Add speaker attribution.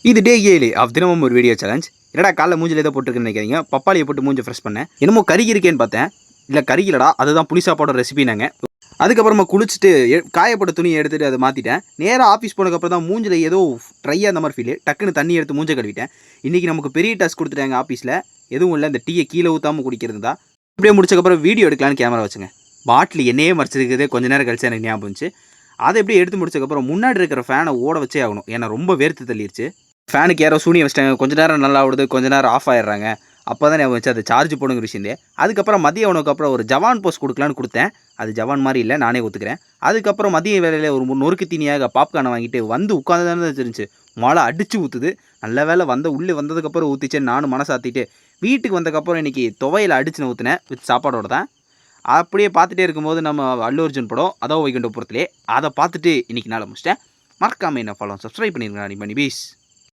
Speaker 1: இது டே 7 தினமும் ஒரு வீடியோ சேலஞ்ச். என்னடா காலைல மூஞ்சில் ஏதோ போட்டுருக்குன்னு நினைக்கிறீங்க. பப்பாளியை போட்டு மூஞ்சி ஃப்ரெஷ் பண்ணேன். என்னமோ கருகி இருக்கேன்னு பார்த்தேன். இல்லை கருகிலடா, அதுதான் புளி சாப்பாடோட ரெசிபினாங்க. அதுக்கப்புறமா குளிச்சுட்டு காயப்பட்ட துணியை எடுத்துகிட்டு அதை மாற்றிட்டேன். நேராக ஆஃபீஸ் போனதுக்கப்புறம் தான் மூஞ்சில் ஏதோ ட்ரையாக அந்த மாதிரி ஃபீல். டக்குன்னு தண்ணி எடுத்து மூஞ்சை கழுவிட்டேன். இன்றைக்கி நமக்கு பெரிய டாஸ்க் கொடுத்துட்டாங்க ஆஃபீஸில். எதுவும் இல்லை, இந்த டீயை கீழே ஊற்றாமல் குடிக்கிறது தான். இப்படியே முடிச்சக்கப்புறம் வீடியோ எடுக்கலான்னு கேமரா வச்சுங்க. பாட்டில் என்னையே மறைச்சிருக்கிறதே கொஞ்ச நேரம் கழிச்சு எனக்கு ஞாபகம் இருந்துச்சு. அதை எப்படியே எடுத்து முடிச்சக்கப்புறம் முன்னாடி இருக்கிற ஃபேனை ஓட வச்சே ஆகணும். ஏன்னா ரொம்ப வேர்த்து தள்ளிடுச்சு. ஃபேனுக்கு யாரோ சூனியை வச்சிட்டாங்க. கொஞ்ச நேரம் நல்லா ஓடுது, கொஞ்ச நேரம் ஆஃப் ஆயிடுறாங்க. அப்போ தான் நான் வச்சு அதை சார்ஜ் போடுங்கிற விஷயம். அதுக்கப்புறம் மதிய உணவுக்கு அப்புறம் ஒரு ஜவான் போஸ்ட் கொடுக்கலான்னு கொடுத்தேன். அது ஜவான் மாதிரி இல்லை, நானே ஒத்துக்கிறேன். அதுக்கப்புறம் மதிய வேலையில் ஒரு நொறுக்கு தீனியாக பாப்கார்னை வாங்கிட்டு வந்து உட்காந்து தானே இருந்துச்சு. மழை அடித்து ஊற்றுது. நல்ல வேலை உள்ளே வந்ததுக்கப்புறம் ஊற்றிச்சேன். நானும் மனசாத்திட்டு வீட்டுக்கு வந்ததுக்கப்புறம் இன்றைக்கி துவையில் அடிச்சுன்னு ஊற்றினேன் வித் சாப்பாடோட தான். அப்படியே பார்த்துட்டே இருக்கும்போது நம்ம அல்லு அர்ஜுன் படம் அதோ வைகுண்டபுரத்திலே அதை பார்த்துட்டு இன்றைக்கி நாளை முடிச்சிட்டேன். மறக்காமல் என்ன ஃபாலோ சப்ஸ்கிரைப் பண்ணிருங்க. பீஸ்.